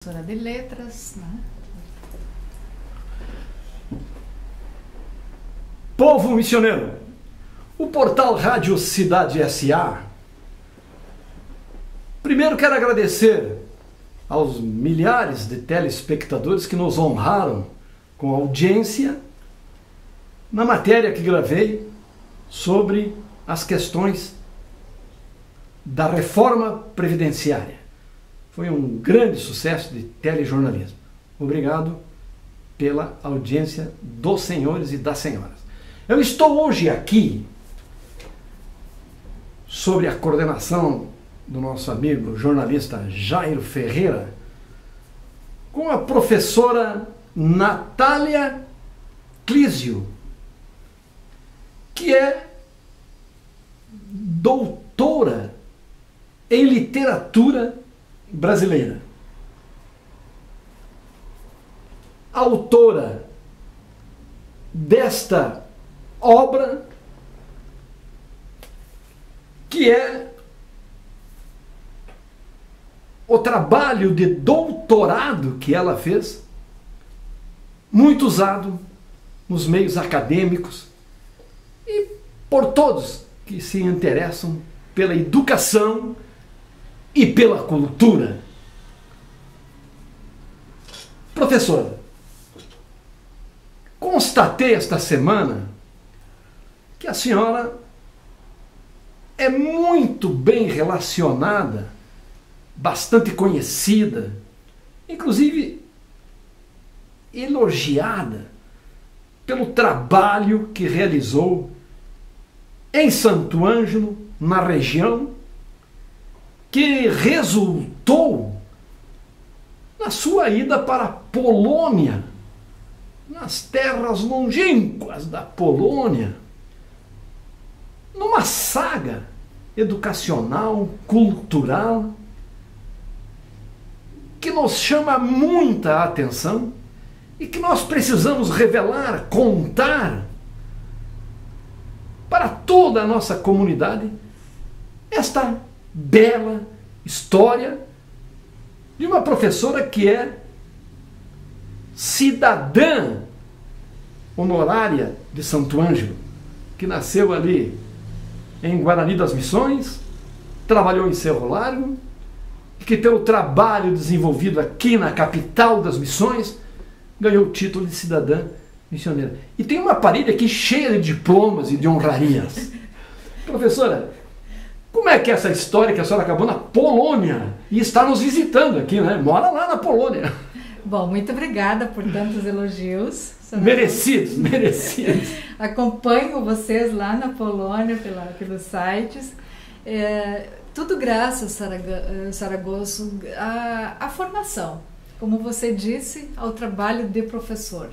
Professora de letras, né? Povo missioneiro, o portal Rádio Cidade S.A. Primeiro quero agradecer aos milhares de telespectadores que nos honraram com audiência na matéria que gravei sobre as questões da reforma previdenciária. Foi um grande sucesso de telejornalismo. Obrigado pela audiência dos senhores e das senhoras. Eu estou hoje aqui sob a coordenação do nosso amigo jornalista Jairo Ferreira com a professora Natália Clísio, que é doutora em literatura brasileira, autora desta obra que é o trabalho de doutorado que ela fez, muito usado nos meios acadêmicos e por todos que se interessam pela educação e pela cultura. Professora, constatei esta semana que a senhora é muito bem relacionada, bastante conhecida, inclusive elogiada pelo trabalho que realizou em Santo Ângelo, na região, que resultou na sua ida para a Polônia, nas terras longínquas da Polônia, numa saga educacional, cultural, que nos chama muita atenção e que nós precisamos revelar, contar para toda a nossa comunidade esta bela história de uma professora que é cidadã honorária de Santo Ângelo, que nasceu ali em Guarani das Missões, trabalhou em Cerro Largo, e que pelo trabalho desenvolvido aqui na capital das Missões, ganhou o título de cidadã missioneira. E tem uma parede aqui cheia de diplomas e de honrarias. Professora, como é que é essa história que a senhora acabou na Polônia e está nos visitando aqui, né? Mora lá na Polônia. Bom, muito obrigada por tantos elogios. Merecidos, merecidos. Acompanho vocês lá na Polônia pelos sites. Tudo graças, Saragosso, à formação. Como você disse, ao trabalho de professor.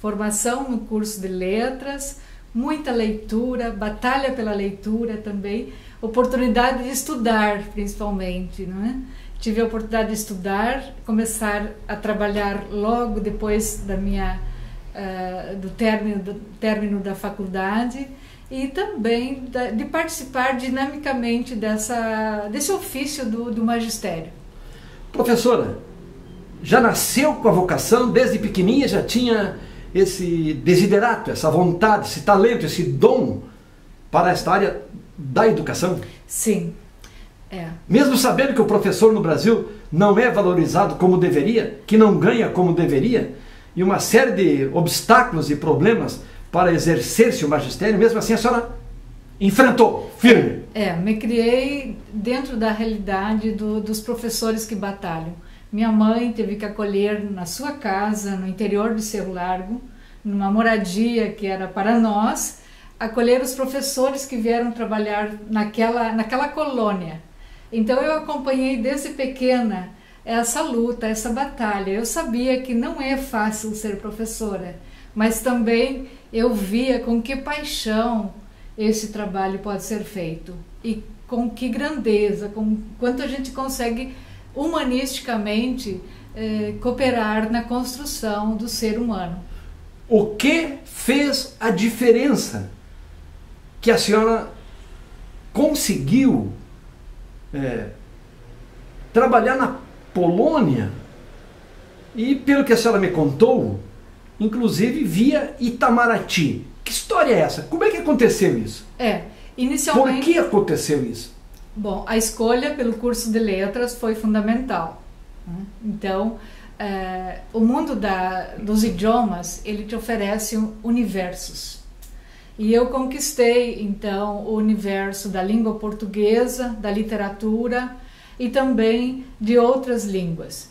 Formação no curso de letras, muita leitura, batalha pela leitura também, oportunidade de estudar principalmente, não é? Tive a oportunidade de estudar, começar a trabalhar logo depois do término da faculdade e também de participar dinamicamente desse ofício do magistério. Professora, já nasceu com a vocação, desde pequenininha já tinha esse desiderato, essa vontade, esse talento, esse dom para esta área da educação? Sim. Mesmo sabendo que o professor no Brasil não é valorizado como deveria, que não ganha como deveria, e uma série de obstáculos e problemas para exercer-se o magistério, mesmo assim a senhora enfrentou, firme. Me criei dentro da realidade dos professores que batalham. Minha mãe teve que acolher na sua casa, no interior de Cerro Largo, numa moradia que era para nós, acolher os professores que vieram trabalhar naquela colônia. Então eu acompanhei desde pequena essa luta, essa batalha. Eu sabia que não é fácil ser professora, mas também eu via com que paixão esse trabalho pode ser feito e com que grandeza, com quanto a gente consegue humanisticamente cooperar na construção do ser humano. O que fez a diferença que a senhora conseguiu trabalhar na Polônia e, pelo que a senhora me contou, inclusive via Itamaraty. Que história é essa? Como é que aconteceu isso? Inicialmente... Por que aconteceu isso? Bom, a escolha pelo curso de letras foi fundamental. Então, o mundo dos idiomas, ele te oferece universos. E eu conquistei, então, o universo da língua portuguesa, da literatura e também de outras línguas.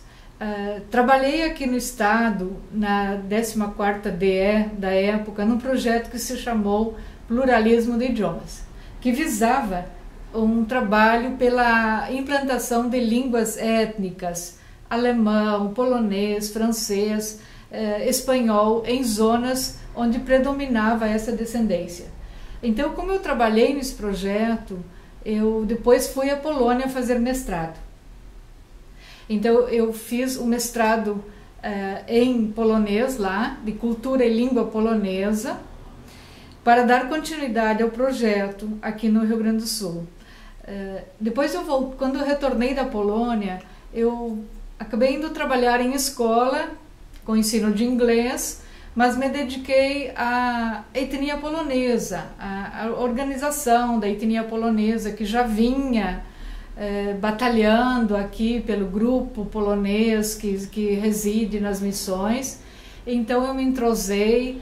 Trabalhei aqui no estado, na 14ª DE da época, num projeto que se chamou Pluralismo de Idiomas, que visava um trabalho pela implantação de línguas étnicas, alemão, polonês, francês, espanhol, em zonas onde predominava essa descendência. Então, como eu trabalhei nesse projeto, eu depois fui à Polônia fazer mestrado. Então, eu fiz o mestrado em polonês lá, de cultura e língua polonesa, para dar continuidade ao projeto aqui no Rio Grande do Sul. Depois, quando eu retornei da Polônia, eu acabei indo trabalhar em escola, com ensino de inglês, mas me dediquei à etnia polonesa, à organização da etnia polonesa, que já vinha batalhando aqui pelo grupo polonês que reside nas missões. Então eu me entrosei,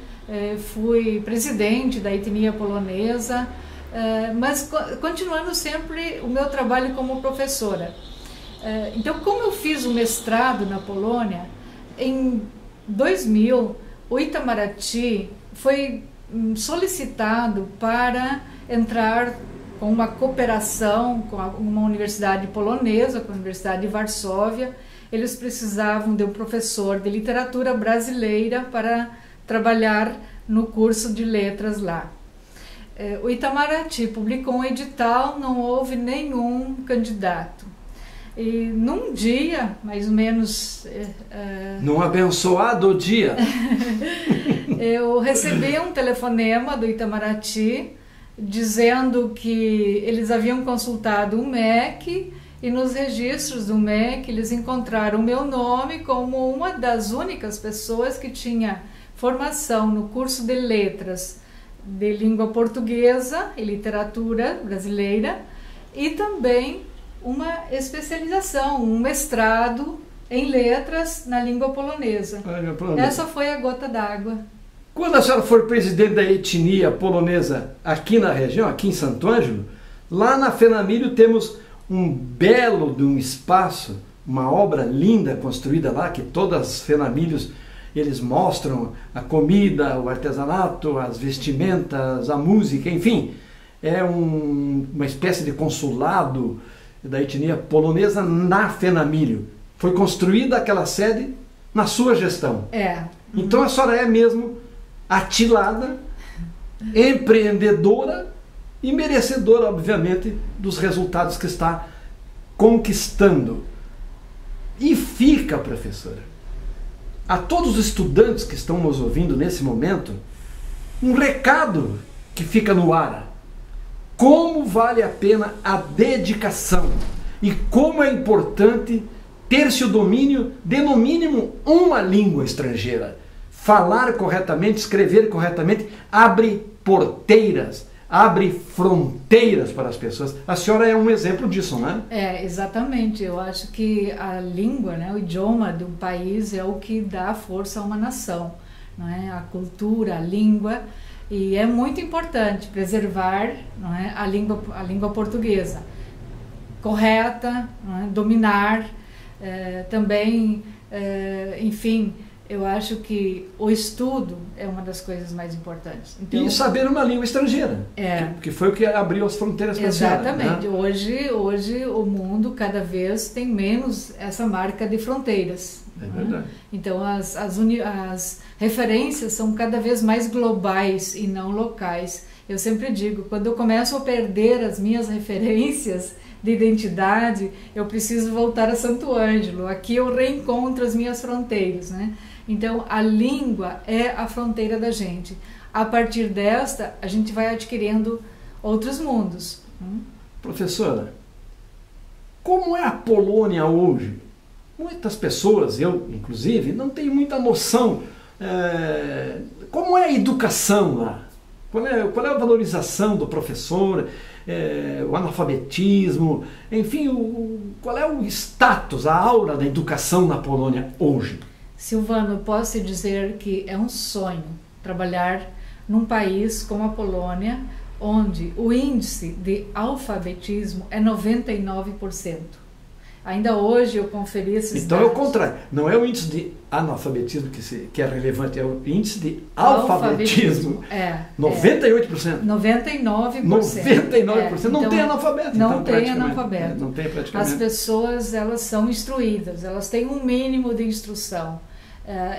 fui presidente da etnia polonesa, mas continuando sempre o meu trabalho como professora. Então, como eu fiz o mestrado na Polônia, em 2000, o Itamaraty foi solicitado para entrar com uma cooperação com uma universidade polonesa, com a Universidade de Varsóvia. Eles precisavam de um professor de literatura brasileira para trabalhar no curso de letras lá. O Itamaraty publicou um edital, não houve nenhum candidato. E num dia, mais ou menos... Num abençoado dia. Eu recebi um telefonema do Itamaraty dizendo que eles haviam consultado o MEC e nos registros do MEC eles encontraram o meu nome como uma das únicas pessoas que tinha formação no curso de letras de língua portuguesa e literatura brasileira e também uma especialização, um mestrado em letras na língua polonesa. Essa foi a gota d'água. Quando a senhora for presidente da etnia polonesa aqui na região, aqui em Santo Ângelo, lá na FENAMILHO temos um belo de um espaço, uma obra linda construída lá, que todas as FENAMILHOs eles mostram a comida, o artesanato, as vestimentas, a música, enfim. É uma espécie de consulado da etnia polonesa na FENAMILHO. Foi construída aquela sede na sua gestão. Então a senhora é mesmo atilada, empreendedora e merecedora, obviamente, dos resultados que está conquistando. E fica, professora, a todos os estudantes que estão nos ouvindo nesse momento, um recado que fica no ar. Como vale a pena a dedicação e como é importante ter-se o domínio de, no mínimo, uma língua estrangeira. Falar corretamente, escrever corretamente, abre porteiras, abre fronteiras para as pessoas. A senhora é um exemplo disso, não é? Exatamente. Eu acho que a língua, né, o idioma de um país é o que dá força a uma nação, não é? A cultura, a língua. E é muito importante preservar, não é, a língua portuguesa correta, não é? Dominar, também, enfim, eu acho que o estudo é uma das coisas mais importantes. Então, e saber uma língua estrangeira, que foi o que abriu as fronteiras para a senhora. Exatamente. Né? Hoje o mundo cada vez tem menos essa marca de fronteiras. É verdade. Então as referências são cada vez mais globais e não locais. Eu sempre digo, quando eu começo a perder as minhas referências de identidade, eu preciso voltar a Santo Ângelo. Aqui eu reencontro as minhas fronteiras, né? Então a língua é a fronteira da gente. A partir desta, a gente vai adquirindo outros mundos. Professora, como é a Polônia hoje? muitas pessoas, eu inclusive, não tenho muita noção como é a educação lá, qual é a valorização do professor, o analfabetismo, enfim, qual é o status, a aura da educação na Polônia hoje. Silvano, posso dizer que é um sonho trabalhar num país como a Polônia, onde o índice de alfabetismo é 99%. Ainda hoje eu conferi esses Então dados. é o contrário, não é o índice de analfabetismo que é relevante, é o índice de alfabetismo. 98%. 99%. 99%. Não tem analfabeto. Não tem analfabeto. Não tem praticamente. As pessoas, elas são instruídas, elas têm um mínimo de instrução.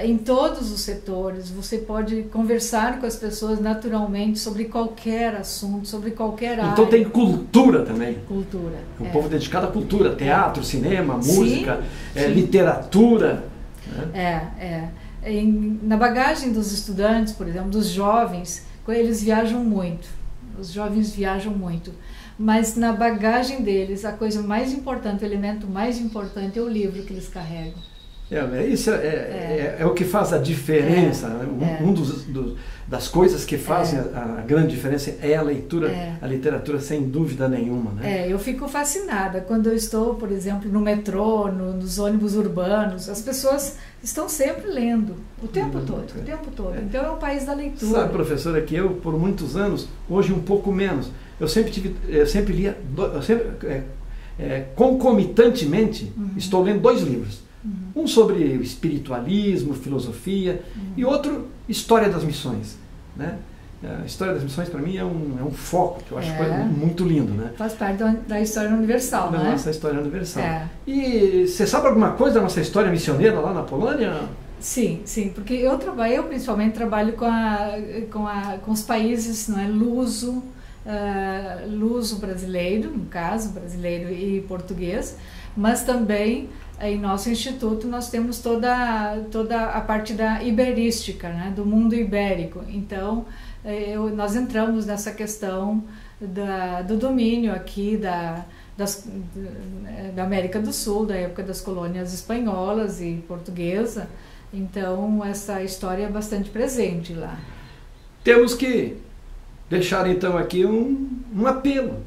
Em todos os setores, você pode conversar com as pessoas naturalmente sobre qualquer assunto, sobre qualquer área. Então tem cultura também. Cultura. Um povo dedicado à cultura, teatro, cinema, música, sim. Literatura. Na bagagem dos estudantes, por exemplo, dos jovens, eles viajam muito. Os jovens viajam muito. Mas na bagagem deles, a coisa mais importante, o elemento mais importante é o livro que eles carregam. Isso é o que faz a diferença. Das coisas que fazem a grande diferença é a leitura, a literatura, sem dúvida nenhuma. Né? Eu fico fascinada quando eu estou, por exemplo, no metrô, nos ônibus urbanos. As pessoas estão sempre lendo, o tempo todo. Então é um país da leitura. Sabe, professora, que eu, por muitos anos, hoje um pouco menos, eu sempre lia, concomitantemente, estou lendo 2 livros. Um sobre espiritualismo, filosofia, e outro, História das Missões. Né? A História das Missões, para mim, é um foco, que eu acho muito lindo. Né? Faz parte da história universal, da né? nossa história universal. E você sabe alguma coisa da nossa história missioneira lá na Polônia? Sim, porque eu principalmente trabalho com os países, não é, luso brasileiro, no caso, brasileiro e português, mas também em nosso instituto nós temos toda a parte da iberística, né, do mundo ibérico. Então nós entramos nessa questão do domínio aqui da América do Sul, da época das colônias espanholas e portuguesa. Então essa história é bastante presente lá. Temos que deixar então aqui um apelo.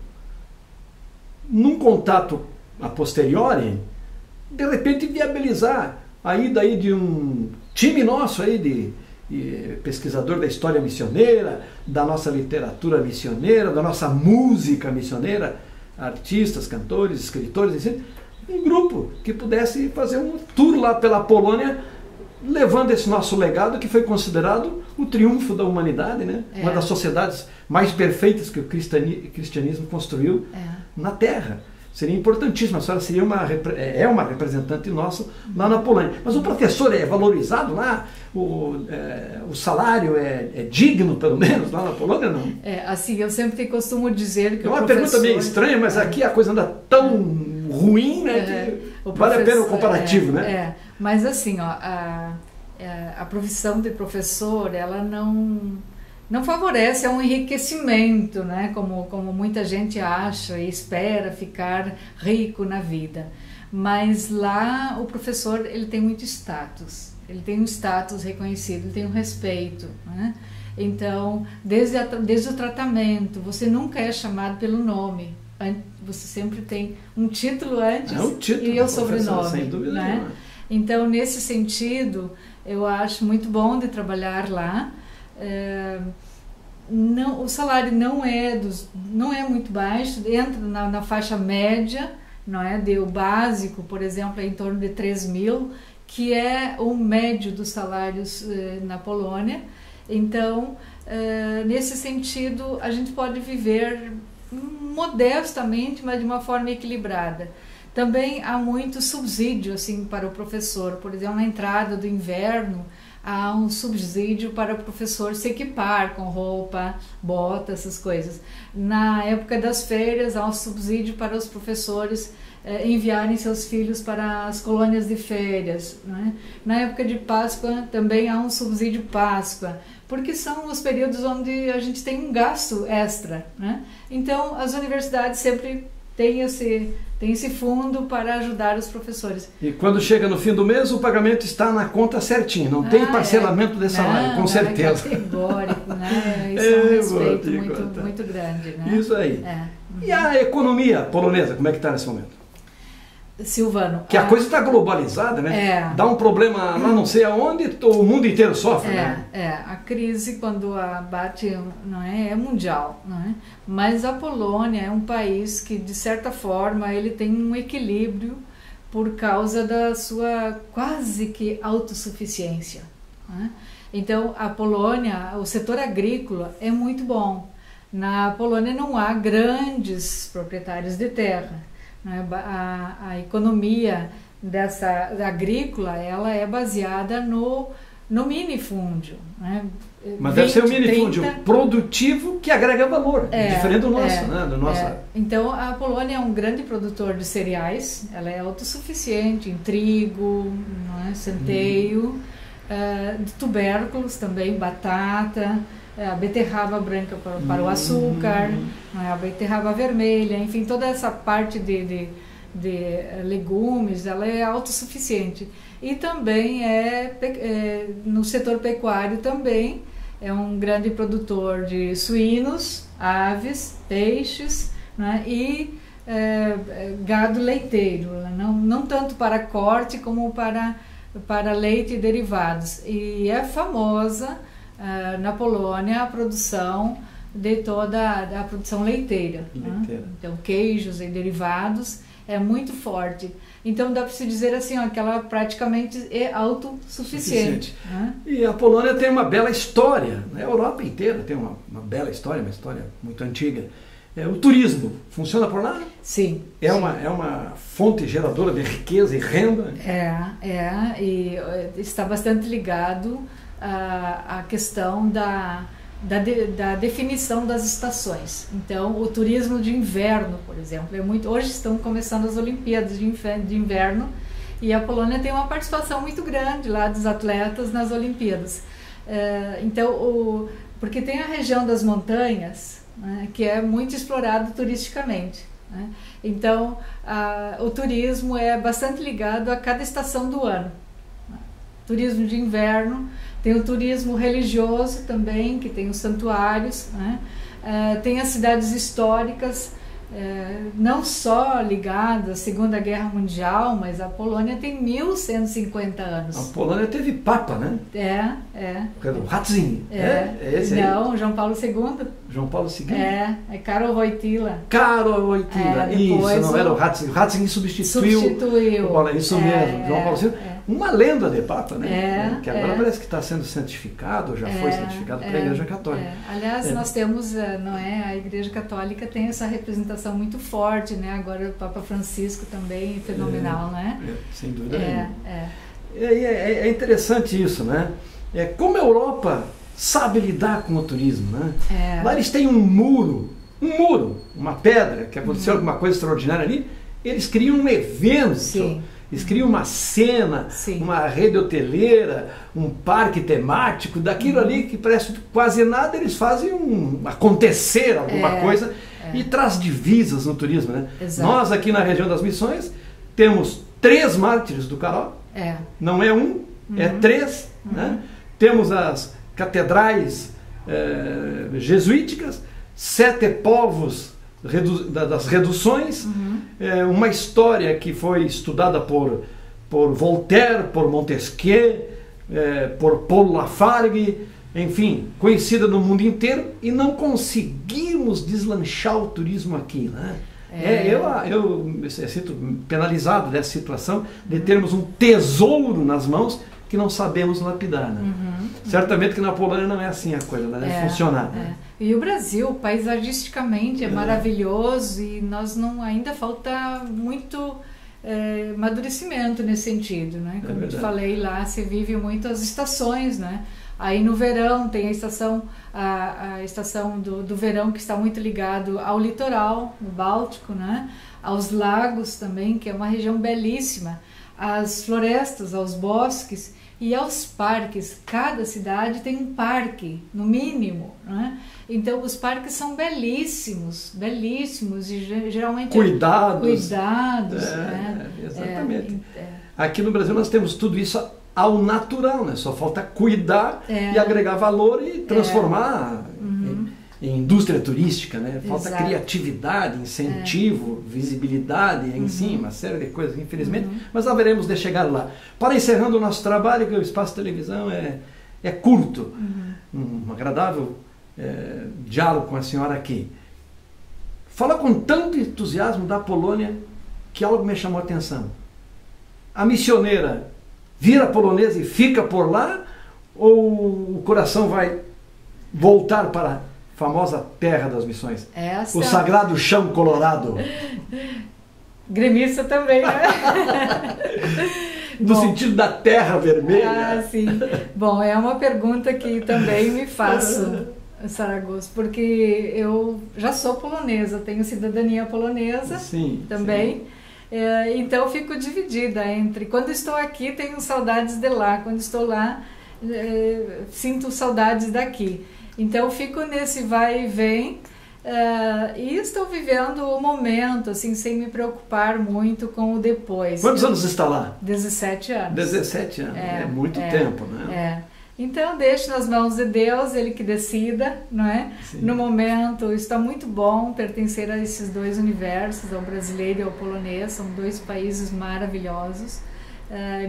Num contato a posteriori, de repente viabilizar a ida aí de um time nosso aí de pesquisador da história missioneira, da nossa literatura missioneira, da nossa música missioneira, artistas, cantores, escritores, etc. Um grupo que pudesse fazer um tour lá pela Polônia, levando esse nosso legado, que foi considerado o triunfo da humanidade, né? Uma das sociedades mais perfeitas que o cristianismo construiu na Terra. Seria importantíssimo, a senhora seria uma representante nossa lá na Polônia. Mas o professor é valorizado lá? O salário é digno, pelo menos, lá na Polônia, não? Assim, eu sempre costumo dizer que é uma pergunta meio estranha, mas aqui a coisa anda tão ruim, né, que vale a pena o comparativo, né? Mas assim, a profissão de professor, ela não favorece a um enriquecimento, né? Como muita gente acha e espera ficar rico na vida. Mas lá o professor, ele tem muito status, ele tem um status reconhecido, ele tem um respeito, né? Então, desde o tratamento, você nunca é chamado pelo nome, você sempre tem um título antes e o sobrenome. Sem dúvida, né? Então, nesse sentido, eu acho muito bom de trabalhar lá. O salário não é muito baixo, entra na faixa média, não é? O básico, por exemplo, é em torno de 3.000, que é o médio dos salários na Polônia. Então, nesse sentido, a gente pode viver modestamente, mas de uma forma equilibrada. Também há muito subsídio assim, para o professor, por exemplo, na entrada do inverno, há um subsídio para o professor se equipar com roupa, bota, essas coisas. Na época das férias, há um subsídio para os professores enviarem seus filhos para as colônias de férias. Né? Na época de Páscoa, também há um subsídio Páscoa, porque são os períodos onde a gente tem um gasto extra. Né? Então, as universidades sempre tem esse fundo para ajudar os professores. E quando chega no fim do mês, o pagamento está na conta certinho, não tem parcelamento de salário, com certeza. É categórico, né? Isso é um respeito muito grande, né? Isso aí. E a economia polonesa, como é que está nesse momento? Silvano. Que a coisa está globalizada, né? Dá um problema lá não sei aonde, o mundo inteiro sofre, né? A crise quando bate, não é mundial, não é? Mas a Polônia é um país que, de certa forma, ele tem um equilíbrio por causa da sua quase que autossuficiência, né? Então, a Polônia, o setor agrícola é muito bom. Na Polônia não há grandes proprietários de terra. A economia da agrícola, ela é baseada no minifúndio, né? Mas deve ser um minifúndio produtivo que agrega valor, diferente do nosso, né? Do nosso. Então a Polônia é um grande produtor de cereais, ela é autossuficiente em trigo, não é? Centeio, de tubérculos também, batata, a beterraba branca para o açúcar, a beterraba vermelha, enfim, toda essa parte de legumes, ela é autossuficiente. E também no setor pecuário também é um grande produtor de suínos, aves, peixes, né, e gado leiteiro, não tanto para corte como para leite e derivados. E é famosa na Polônia a produção de toda a produção leiteira. Né? Então queijos e derivados é muito forte. Então dá para se dizer assim, ó, que ela praticamente é autossuficiente. Né? E a Polônia tem uma bela história, né? A Europa inteira tem uma bela história, uma história muito antiga. O turismo funciona por lá? Sim. É uma fonte geradora de riqueza e renda? E está bastante ligado a questão da definição das estações. Então, o turismo de inverno, por exemplo, hoje estão começando as Olimpíadas de inverno e a Polônia tem uma participação muito grande lá dos atletas nas Olimpíadas. Então, porque tem a região das montanhas, né, que é muito explorado turisticamente, né? Então, o turismo é bastante ligado a cada estação do ano. Turismo de inverno, tem o turismo religioso também, que tem os santuários, né? Tem as cidades históricas, não só ligadas à Segunda Guerra Mundial, mas a Polônia tem 1150 anos. A Polônia teve Papa, né? O Ratzinger. Esse aí? Não, João Paulo II. João Paulo II? É Karol Wojtyła. Karol Wojtyła, isso, não era o Ratzinger. O Ratzinger substituiu. Isso mesmo, João Paulo II. Uma lenda de Papa, né? Que agora parece que está sendo santificado, já foi santificado pela Igreja Católica. Aliás, nós temos, a Igreja Católica tem essa representação muito forte, né? Agora o Papa Francisco também, fenomenal, né? Sem dúvida nenhuma. É interessante isso, né? Como a Europa sabe lidar com o turismo, né? Lá eles têm um muro, uma pedra, que aconteceu alguma coisa extraordinária ali, eles criam um evento. Sim. Eles criam uma cena, uma rede hoteleira, um parque temático, daquilo ali que parece quase nada, eles fazem acontecer alguma coisa e traz divisas no turismo, né? Nós aqui na região das Missões temos 3 mártires do Carol, não é um, é 3, né? Temos as catedrais jesuíticas, 7 povos das reduções, uma história que foi estudada por Voltaire, por Montesquieu, por Paul Lafargue, enfim, conhecida no mundo inteiro, e não conseguimos deslanchar o turismo aqui, né? Eu me sinto penalizado dessa situação de termos um tesouro nas mãos que não sabemos lapidar, né? Certamente que na Polônia não é assim a coisa, ela deve funcionar. Né? E o Brasil, paisagisticamente, é maravilhoso e ainda falta muito amadurecimento nesse sentido, né? Como eu te falei lá, se vive muito as estações, né? Aí no verão tem a estação do verão que está muito ligado ao litoral, no Báltico, né? Aos lagos também, que é uma região belíssima. às florestas, aos bosques e aos parques. Cada cidade tem um parque, no mínimo, né? Então os parques são belíssimos, belíssimos e geralmente cuidados, né? Exatamente. Aqui no Brasil nós temos tudo isso ao natural, né? Só falta cuidar e agregar valor e transformar em indústria turística, né? Falta criatividade, incentivo, visibilidade, enfim, uma série de coisas, infelizmente, mas haveremos de chegar lá. Para encerrando o nosso trabalho, que o Espaço Televisão é curto, um agradável diálogo com a senhora aqui. Fala com tanto entusiasmo da Polônia que algo me chamou a atenção. A missioneira vira polonesa e fica por lá, ou o coração vai voltar para a famosa terra das missões? O sagrado chão colorado. Gremista também, né? No sentido da terra vermelha. Sim. Bom, é uma pergunta que também me faço, Saragossa, porque eu já sou polonesa, tenho cidadania polonesa também. Então eu fico dividida entre, quando estou aqui tenho saudades de lá, quando estou lá sinto saudades daqui. Então fico nesse vai e vem e estou vivendo o momento, assim, sem me preocupar muito com o depois. Quantos anos está lá? 17 anos. 17 anos, é muito tempo, né? Então deixo nas mãos de Deus, Ele que decida, não é? No momento está muito bom pertencer a esses dois universos, ao brasileiro e ao polonês, são dois países maravilhosos.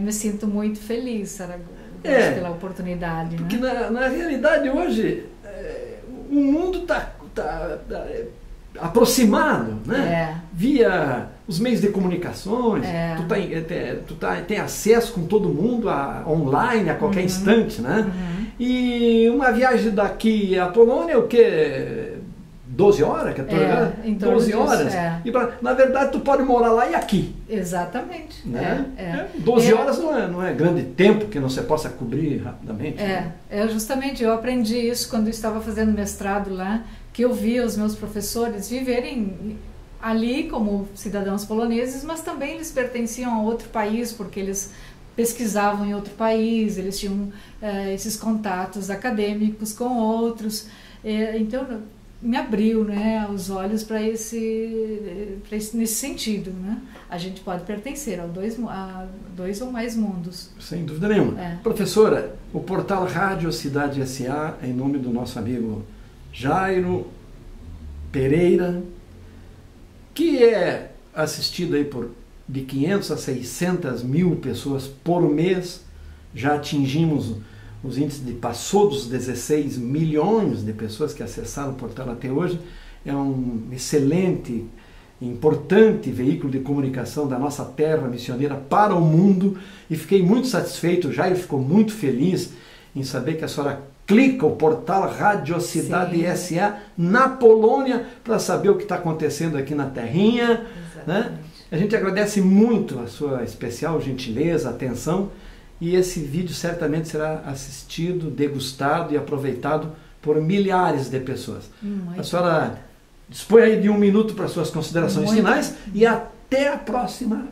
Me sinto muito feliz, Saragossa, pela oportunidade. Porque né? na realidade hoje o mundo está aproximado, né? Via os meios de comunicações, tu tem acesso com todo mundo online a qualquer instante, né? E uma viagem daqui à Polônia, o que? 12 horas? 12 horas. E na verdade tu pode morar lá e aqui. Exatamente. Né? 12 horas não é grande tempo que não se possa cobrir rapidamente. Justamente, eu aprendi isso quando eu estava fazendo mestrado lá, que eu via os meus professores viverem ali como cidadãos poloneses, mas também eles pertenciam a outro país, porque eles pesquisavam em outro país, eles tinham esses contatos acadêmicos com outros. Então me abriu, né, os olhos para nesse sentido, né? A gente pode pertencer a dois ou mais mundos. Sem dúvida nenhuma. Professora, o portal Rádio Cidade S.A., em nome do nosso amigo Jairo Pereira, que é assistido aí de 500 a 600 mil pessoas por mês, já atingimos os índices passou dos 16 milhões de pessoas que acessaram o portal até hoje. É um excelente, importante veículo de comunicação da nossa terra missioneira para o mundo, e fiquei muito satisfeito, o Jairo ficou muito feliz em saber que a senhora clica o portal Rádio Cidade S.A. na Polônia para saber o que está acontecendo aqui na terrinha. Né? A gente agradece muito a sua especial gentileza, atenção, e esse vídeo certamente será assistido, degustado e aproveitado por milhares de pessoas. A senhora dispõe aí de 1 minuto para suas considerações finais e até a próxima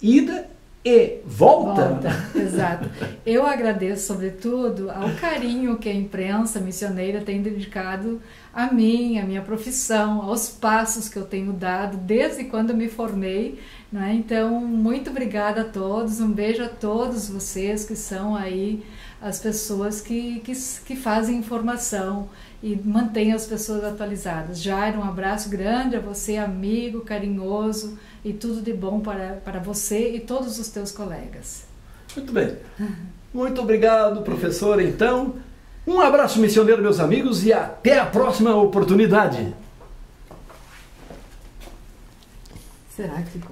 ida e volta. Exato. Eu agradeço, sobretudo, ao carinho que a imprensa missioneira tem dedicado a mim, a minha profissão, aos passos que eu tenho dado desde quando me formei. Né? Então, muito obrigada a todos, um beijo a todos vocês que são aí as pessoas que fazem informação e mantêm as pessoas atualizadas. Jairo, um abraço grande a você, amigo, carinhoso, e tudo de bom para você e todos os teus colegas. Muito bem. Muito obrigado, professora. Então, um abraço missioneiro, meus amigos, e até a próxima oportunidade. Será que ficou?